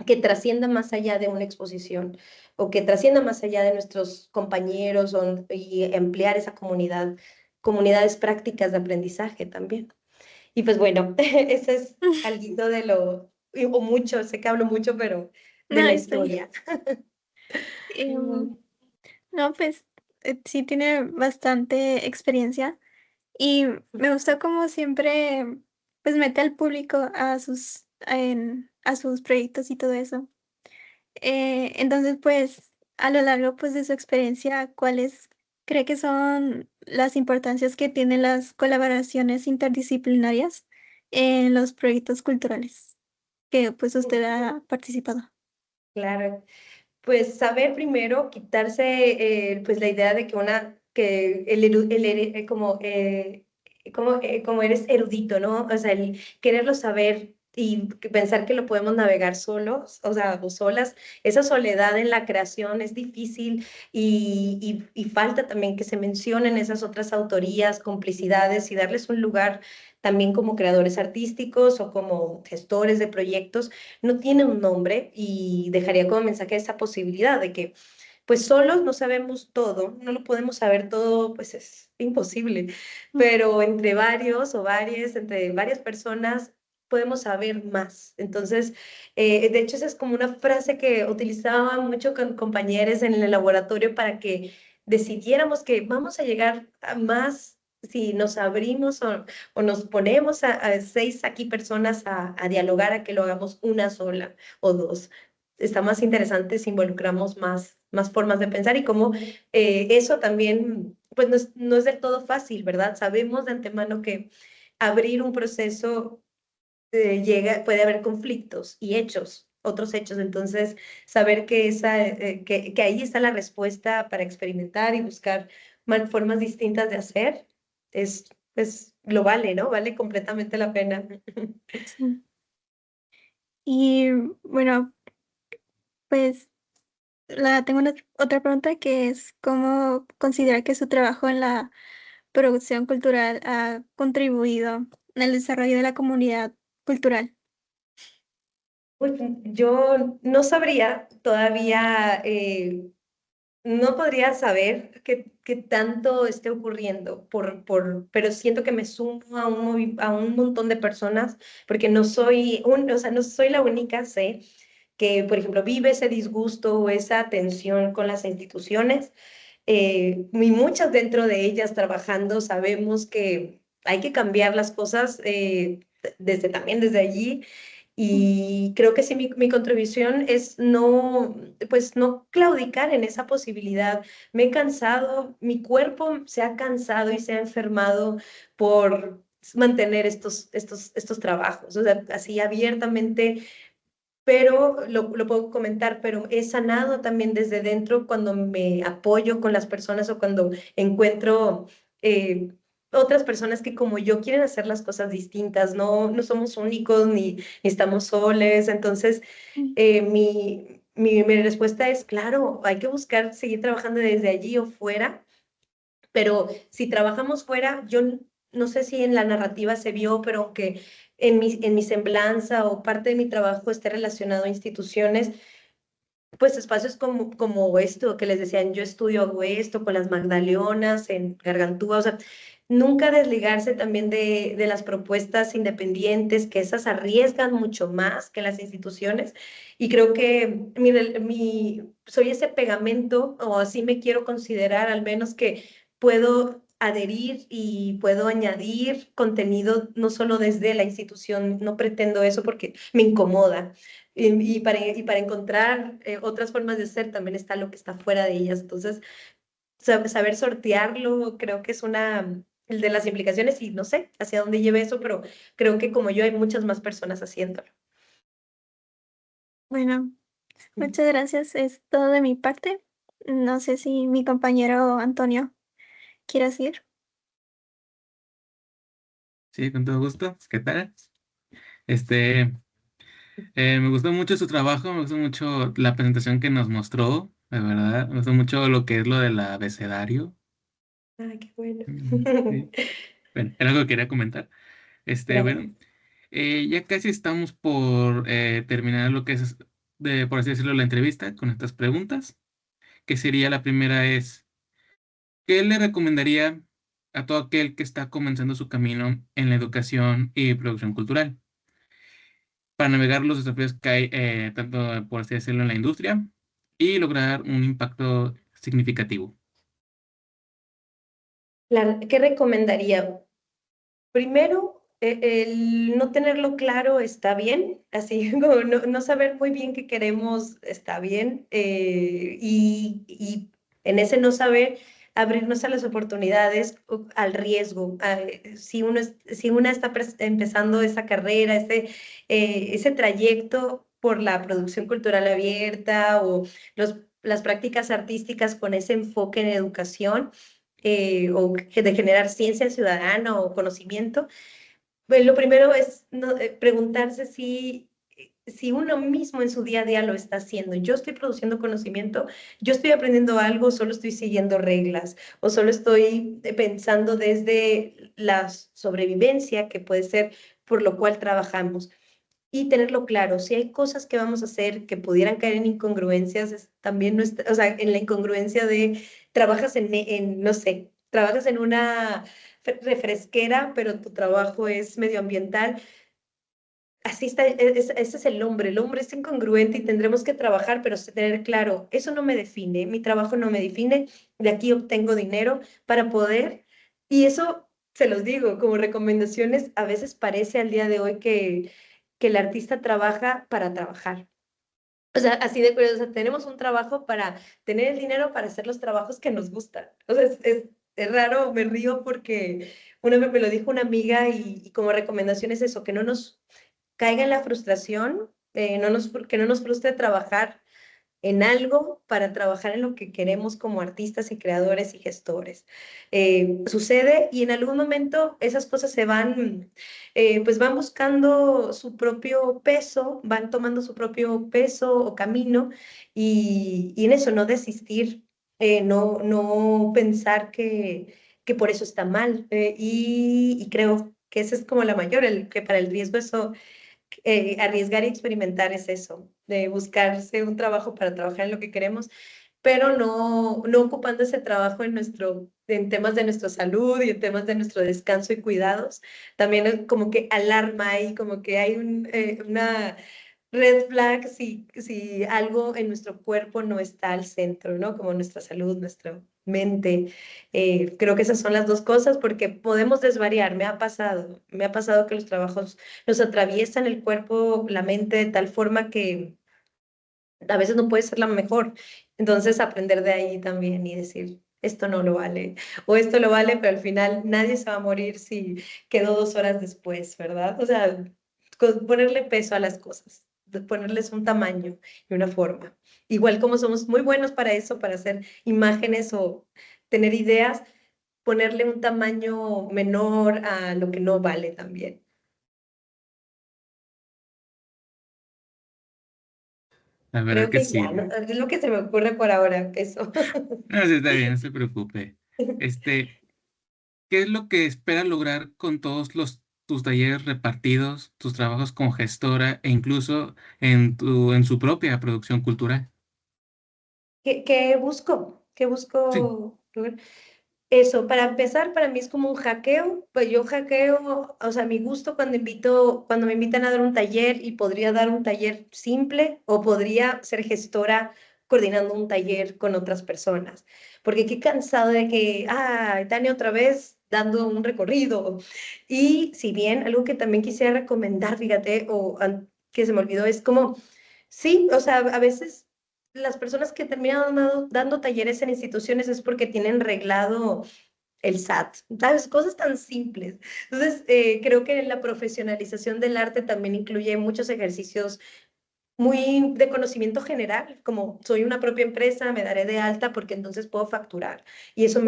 que trascienda más allá de una exposición o que trascienda más allá de nuestros compañeros y emplear esa comunidad, comunidades prácticas de aprendizaje también. Y pues bueno, ese es algo de o mucho, sé que hablo mucho, pero de No, la está bien. historia. Em, no, pues sí tiene bastante experiencia y me gusta como siempre, pues mete al público a sus proyectos y todo eso. Entonces, pues, a lo largo, pues, de su experiencia, ¿cuáles cree que son las importancias que tienen las colaboraciones interdisciplinarias en los proyectos culturales que, pues, usted ha participado? Claro, pues saber primero quitarse pues la idea de que como eres erudito, ¿no? O sea, el quererlo saber y pensar que lo podemos navegar solos, o sea, o solas, esa soledad en la creación es difícil y falta también que se mencionen esas otras autorías, complicidades y darles un lugar también como creadores artísticos o como gestores de proyectos. No tiene un nombre y dejaría como mensaje esa posibilidad de que pues solos no sabemos todo, no lo podemos saber todo, pues es imposible, pero entre varios o varias, entre varias personas podemos saber más. Entonces, de hecho, esa es como una frase que utilizaba mucho con compañeros en el laboratorio para que decidiéramos que vamos a llegar a más si nos abrimos o nos ponemos a 6 aquí personas a dialogar, a que lo hagamos una sola o dos. Está más interesante si involucramos más formas de pensar y cómo eso también, pues no es del todo fácil, ¿verdad? Sabemos de antemano que abrir un proceso puede haber conflictos y hechos, otros hechos. Entonces, saber que ahí está la respuesta para experimentar y buscar formas distintas de hacer, pues lo vale, ¿no? Vale completamente la pena. Sí. Y bueno, pues tengo otra pregunta que es, ¿cómo considera que su trabajo en la producción cultural ha contribuido en el desarrollo de la comunidad cultural? Pues yo no sabría todavía, no podría saber qué tanto esté ocurriendo, pero siento que me sumo a un montón de personas, porque o sea, no soy la única, sé que, por ejemplo, vive ese disgusto o esa tensión con las instituciones, y muchas dentro de ellas trabajando sabemos que hay que cambiar las cosas también desde allí. Y creo que sí, mi contribución es pues no claudicar en esa posibilidad. Me he cansado, mi cuerpo se ha cansado y se ha enfermado por mantener estos trabajos, o sea, así abiertamente, pero lo puedo comentar, pero he sanado también desde dentro cuando me apoyo con las personas o cuando encuentro eh, otras personas que como yo quieren hacer las cosas distintas, no somos únicos ni estamos soles. Entonces, Mm. mi respuesta es, claro, hay que buscar seguir trabajando desde allí o fuera, pero si trabajamos fuera, yo no sé si en la narrativa se vio, pero aunque en mi semblanza o parte de mi trabajo esté relacionado a instituciones, pues espacios como esto que les decían, yo estudio, hago esto con las Magdaleonas en Gargantúa, o sea, nunca desligarse también de las propuestas independientes, que esas arriesgan mucho más que las instituciones. Y creo que soy ese pegamento, o así me quiero considerar, al menos que puedo adherir y puedo añadir contenido no solo desde la institución, no pretendo eso porque me incomoda, y para encontrar otras formas de ser también está lo que está fuera de ellas. Entonces, saber sortearlo creo que es el de las implicaciones y no sé hacia dónde lleve eso, pero creo que como yo hay muchas más personas haciéndolo. Bueno, muchas gracias. Es todo de mi parte. No sé si mi compañero Antonio quiere decir. Sí, con todo gusto. ¿Qué tal? Este, Me gustó mucho su trabajo, me gustó mucho la presentación que nos mostró, de verdad. Me gustó mucho lo que es lo del abecedario. Ay, qué bueno. Sí. Bueno, era algo que quería comentar. Gracias. Bueno, ya casi estamos por terminar lo que es, por así decirlo, la entrevista con estas preguntas, que sería la primera es, ¿qué le recomendaría a todo aquel que está comenzando su camino en la educación y producción cultural para navegar los desafíos que hay, tanto por así decirlo, en la industria y lograr un impacto significativo? ¿Qué recomendaría? Primero, el no tenerlo claro está bien, así como no saber muy bien qué queremos está bien, y en ese no saber abrirnos a las oportunidades, al riesgo. Si una está empezando esa carrera, ese trayecto por la producción cultural abierta o las prácticas artísticas con ese enfoque en educación, o de generar ciencia ciudadana o conocimiento, pues lo primero es preguntarse si uno mismo en su día a día lo está haciendo. Yo estoy produciendo conocimiento, yo estoy aprendiendo algo, solo estoy siguiendo reglas o solo estoy pensando desde la sobrevivencia, que puede ser por lo cual trabajamos. Y tenerlo claro, si hay cosas que vamos a hacer que pudieran caer en incongruencias, también no está, o sea, en la incongruencia de trabajas no sé, trabajas en una refresquera, pero tu trabajo es medioambiental. Así está, ese es el hombre es incongruente y tendremos que trabajar, pero tener claro, eso no me define, mi trabajo no me define, de aquí obtengo dinero para poder, y eso se los digo como recomendaciones, a veces parece al día de hoy que el artista trabaja para trabajar. O sea, así de curioso, o sea, tenemos un trabajo para tener el dinero para hacer los trabajos que nos gustan. O sea, es raro, me río porque una vez me lo dijo una amiga y como recomendación es eso, que no nos caiga en la frustración, que no nos frustre trabajar en algo para trabajar en lo que queremos como artistas y creadores y gestores. Sucede y en algún momento esas cosas pues van buscando su propio peso, van tomando su propio peso o camino, y en eso no desistir, no pensar que por eso está mal, y creo que esa es como la mayor, que para el riesgo eso, arriesgar y experimentar es eso, de buscarse un trabajo para trabajar en lo que queremos, pero no ocupando ese trabajo en temas de nuestra salud y en temas de nuestro descanso y cuidados. También es como que alarma ahí, como que hay una red flag si algo en nuestro cuerpo no está al centro, ¿no? Como nuestra salud, nuestra mente. Creo que esas son las dos cosas porque podemos desvariar. Me ha pasado que los trabajos nos atraviesan el cuerpo, la mente de tal forma que a veces no puede ser la mejor. Entonces, aprender de ahí también y decir, esto no lo vale, o esto lo vale, pero al final nadie se va a morir si quedó 2 horas después, ¿verdad? O sea, ponerle peso a las cosas, ponerles un tamaño y una forma. Igual como somos muy buenos para eso, para hacer imágenes o tener ideas, ponerle un tamaño menor a lo que no vale también. La verdad Creo que que sí. ya, ¿no? Es lo que se me ocurre por ahora, eso. No, sí, está bien, no se preocupe. Este, ¿Qué es lo que esperas lograr con todos tus talleres repartidos, tus trabajos como gestora e incluso en su propia producción cultural? ¿Qué busco? ¿Qué Sí, busco, Rubén? Eso, para empezar, para mí es como un hackeo, pues yo hackeo, o sea, mi gusto cuando me invitan a dar un taller, y podría dar un taller simple o podría ser gestora coordinando un taller con otras personas, porque qué cansado de que, Tania otra vez dando un recorrido. Y si bien algo que también quisiera recomendar, fíjate, que se me olvidó, es como, sí, o sea, a veces las personas que terminan dando talleres en instituciones es porque tienen reglado el SAT, ¿sabes? Cosas tan simples. Entonces, creo que la profesionalización del arte también incluye muchos ejercicios muy de conocimiento general, como soy una propia empresa, me daré de alta porque entonces puedo facturar. Y eso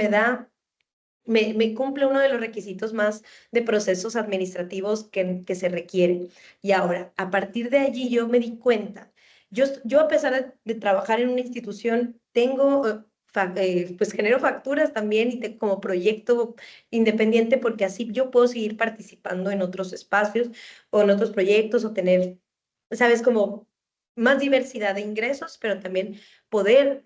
me cumple uno de los requisitos más de procesos administrativos que se requieren. Y ahora, a partir de allí yo me di cuenta, yo a pesar de trabajar en una institución, tengo, pues genero facturas también como proyecto independiente porque así yo puedo seguir participando en otros espacios o en otros proyectos o tener, sabes, como más diversidad de ingresos, pero también poder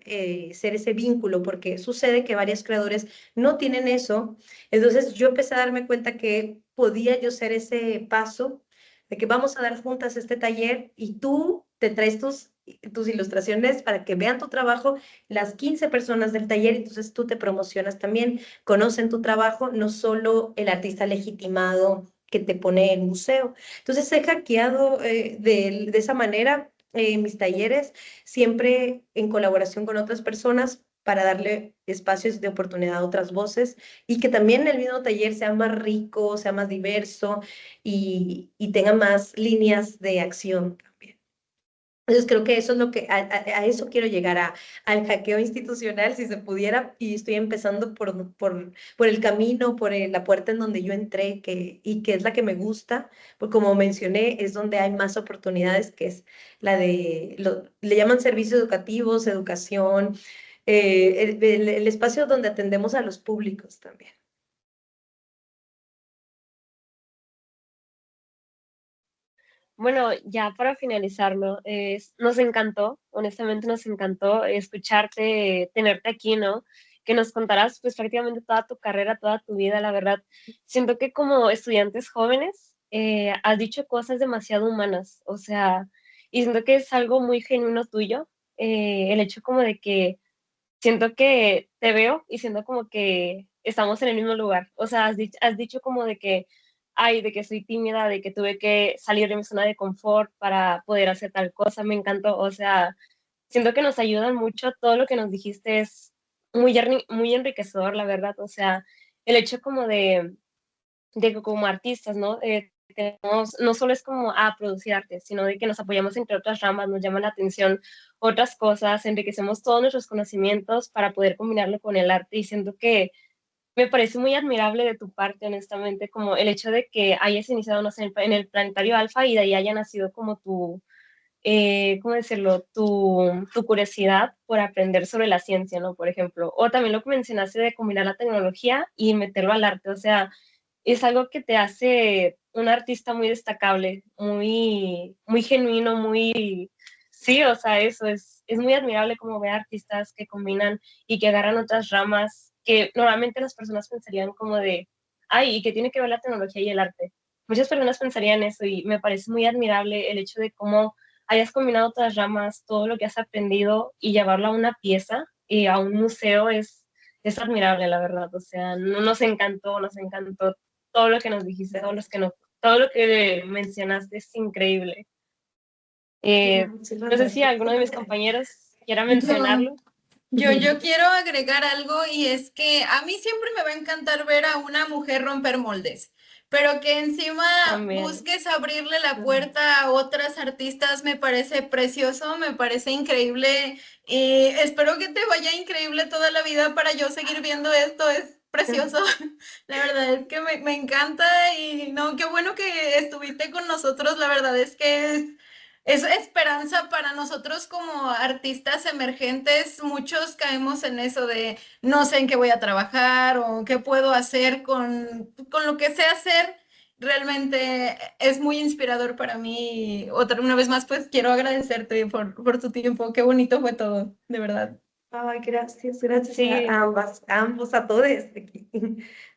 ser ese vínculo, porque sucede que varios creadores no tienen eso. Entonces yo empecé a darme cuenta que podía yo ser ese paso de que vamos a dar juntas este taller y tú te traes tus ilustraciones para que vean tu trabajo, las 15 personas del taller, entonces tú te promocionas también, conocen tu trabajo, no solo el artista legitimado que te pone en museo. Entonces he hackeado de esa manera mis talleres, siempre en colaboración con otras personas para darle espacios de oportunidad a otras voces y que también el mismo taller sea más rico, sea más diverso y tenga más líneas de acción también. Entonces creo que eso es lo que, a eso quiero llegar, al hackeo institucional, si se pudiera, y estoy empezando por el camino, la puerta en donde yo entré, y que es la que me gusta, porque como mencioné, es donde hay más oportunidades, que es le llaman servicios educativos, educación, el espacio donde atendemos a los públicos también. Bueno, ya para finalizarlo, nos encantó, honestamente nos encantó escucharte, tenerte aquí, ¿no? Que nos contarás pues prácticamente toda tu carrera, toda tu vida, la verdad. Siento que como estudiantes jóvenes has dicho cosas demasiado humanas, o sea, y siento que es algo muy genuino tuyo, el hecho como de que siento que te veo y siento como que estamos en el mismo lugar. O sea, has dicho como de que, ay, de que soy tímida, de que tuve que salir de mi zona de confort para poder hacer tal cosa. Me encantó. O sea, siento que nos ayudan mucho. Todo lo que nos dijiste es muy enriquecedor, la verdad. O sea, el hecho como de que como artistas, ¿no? No solo es como producir arte, sino de que nos apoyamos entre otras ramas, nos llama la atención otras cosas, enriquecemos todos nuestros conocimientos para poder combinarlo con el arte y siento que me parece muy admirable de tu parte, honestamente, como el hecho de que hayas iniciado, no sé, en el Planetario Alfa y de ahí haya nacido como ¿cómo decirlo? Tu curiosidad por aprender sobre la ciencia, ¿no? Por ejemplo, o también lo que mencionaste de combinar la tecnología y meterlo al arte, o sea, es algo que te hace un artista muy destacable, muy genuino, sí, o sea, eso es muy admirable como ver artistas que combinan y que agarran otras ramas que normalmente las personas pensarían como de, ay, ¿y qué tiene que ver la tecnología y el arte? Muchas personas pensarían eso y me parece muy admirable el hecho de cómo hayas combinado otras ramas, todo lo que has aprendido y llevarlo a una pieza y a un museo es admirable, la verdad. O sea, nos encantó todo lo que nos dijiste, todo lo que mencionaste es increíble. No sé si alguno de mis compañeros quiera mencionarlo. Yo quiero agregar algo y es que a mí siempre me va a encantar ver a una mujer romper moldes, pero que encima También. busques abrirle la puerta a otras artistas me parece precioso, me parece increíble y espero que te vaya increíble toda la vida para yo seguir viendo esto, es precioso. La verdad es que me encanta y no, qué bueno que estuviste con nosotros, la verdad es que es esperanza para nosotros como artistas emergentes. Muchos caemos en eso de no sé en qué voy a trabajar o qué puedo hacer con lo que sé hacer. Realmente es muy inspirador para mí. Una vez más, pues quiero agradecerte por tu tiempo. Qué bonito fue todo, de verdad. Ay, gracias Sí, a ambos, a todos aquí.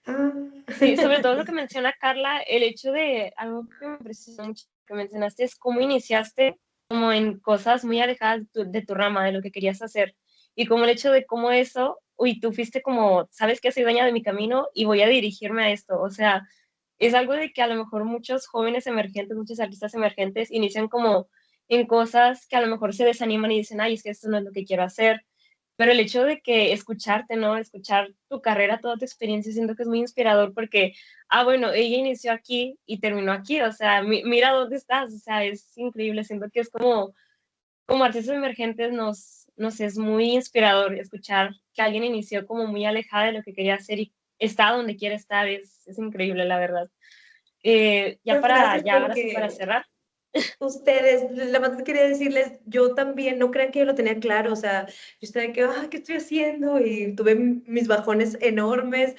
Ah. sí, sobre todo lo que menciona Carla, el hecho de algo que me impresionó mucho que mencionaste es cómo iniciaste como en cosas muy alejadas de tu rama, de lo que querías hacer. Y como el hecho de cómo eso, uy, tú fuiste como, sabes que soy dueña de mi camino y voy a dirigirme a esto. O sea, es algo de que a lo mejor muchos jóvenes emergentes, muchos artistas emergentes inician como en cosas que a lo mejor se desaniman y dicen, ay, es que esto no es lo que quiero hacer, pero el hecho de que escucharte, ¿no? Escuchar tu carrera, toda tu experiencia, siento que es muy inspirador porque, bueno, ella inició aquí y terminó aquí, o sea, mira dónde estás, o sea, es increíble, siento que es como artistas emergentes nos es muy inspirador escuchar que alguien inició como muy alejada de lo que quería hacer y está donde quiere estar, es increíble, la verdad. Muchas gracias ahora sí para porque cerrar. ustedes, la verdad quería decirles, yo también, no crean que yo lo tenía claro, o sea, yo estaba de que, ¿qué estoy haciendo? Y tuve mis bajones enormes.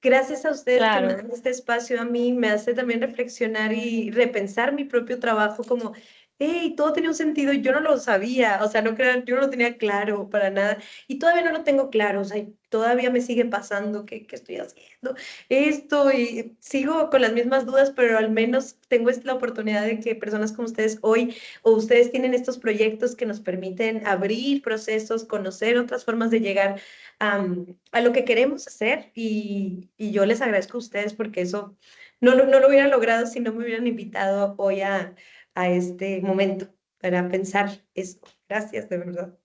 Gracias a ustedes que me Claro, dan este espacio a mí, me hace también reflexionar y repensar mi propio trabajo como, hey, todo tenía un sentido, yo no lo sabía, o sea, no crean, yo no lo tenía claro para nada, y todavía no lo tengo claro, o sea, todavía me sigue pasando, ¿qué estoy haciendo? Esto y sigo con las mismas dudas, pero al menos tengo la oportunidad de que personas como ustedes hoy o ustedes tienen estos proyectos que nos permiten abrir procesos, conocer otras formas de llegar a lo que queremos hacer y yo les agradezco a ustedes porque eso no lo hubiera logrado si no me hubieran invitado hoy a este momento para pensar eso. Gracias, de verdad.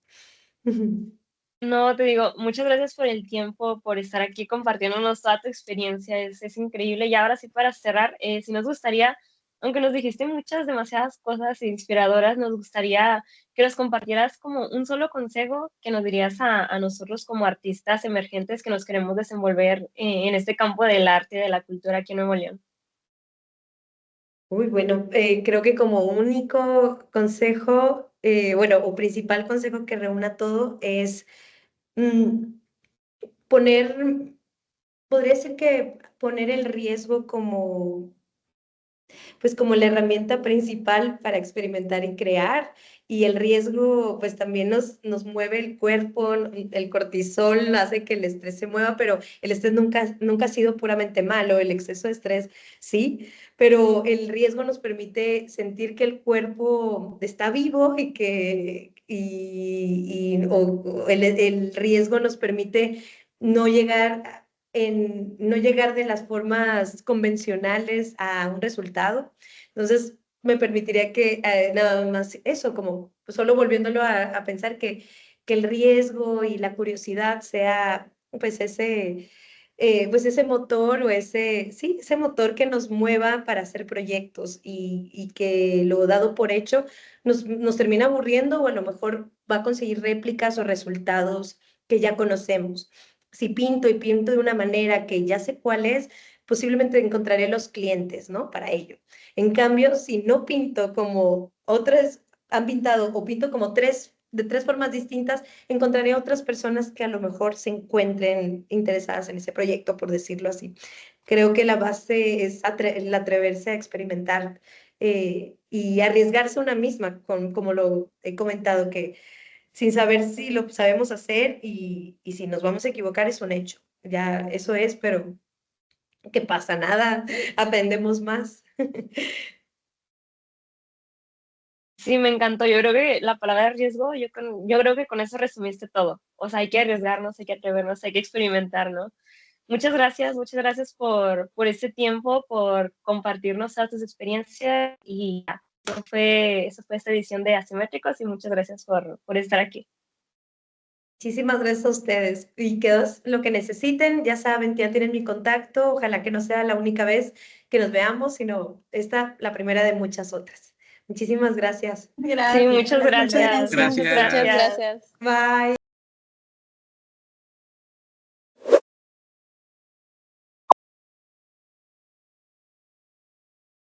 no, te digo, muchas gracias por el tiempo, por estar aquí compartiéndonos toda tu experiencia, es increíble. Y ahora sí, para cerrar, si nos gustaría, aunque nos dijiste demasiadas cosas inspiradoras, nos gustaría que nos compartieras como un solo consejo que nos dirías a nosotros como artistas emergentes que nos queremos desenvolver en este campo del arte y de la cultura aquí en Nuevo León. Uy, bueno, creo que como único consejo, bueno, o principal consejo que reúna todo es mm, poner, podría decir que poner el riesgo como pues como la herramienta principal para experimentar y crear. Y el riesgo, pues también nos mueve el cuerpo, el cortisol hace que el estrés se mueva, pero el estrés nunca ha sido puramente malo, el exceso de estrés sí, pero el riesgo nos permite sentir que el cuerpo está vivo y que o el riesgo nos permite no llegar no llegar de las formas convencionales a un resultado. Entonces, me permitiría que nada más eso, como pues, solo volviéndolo a pensar que el riesgo y la curiosidad sea pues ese motor o sí, ese motor que nos mueva para hacer proyectos y que lo dado por hecho nos termina aburriendo o a lo mejor va a conseguir réplicas o resultados que ya conocemos. Si pinto y pinto de una manera que ya sé cuál es, posiblemente encontraré los clientes, ¿no? Para ello. En cambio, si no pinto como otras han pintado o pinto como de tres formas distintas, encontraré otras personas que a lo mejor se encuentren interesadas en ese proyecto, por decirlo así. Creo que la base es el atreverse a experimentar y arriesgarse una misma, como lo he comentado, que sin saber si lo sabemos hacer y si nos vamos a equivocar es un hecho. Ya eso es, pero ¿qué pasa? Nada, aprendemos más. Sí, me encantó. Yo creo que la palabra riesgo, yo creo que con eso resumiste todo. O sea, hay que arriesgarnos, hay que atrevernos, hay que experimentar, ¿no? Muchas gracias por este tiempo, por compartirnos todas tus experiencias y ya, eso fue esta edición de Asimétricos y muchas gracias por estar aquí. Muchísimas gracias a ustedes. Y quedas lo que necesiten, ya saben, ya tienen mi contacto. Ojalá que no sea la única vez que nos veamos, sino esta la primera de muchas otras. Muchísimas gracias. Sí, Gracias. muchas Muchas gracias. gracias. Muchas Gracias. Muchas gracias. gracias. Bye.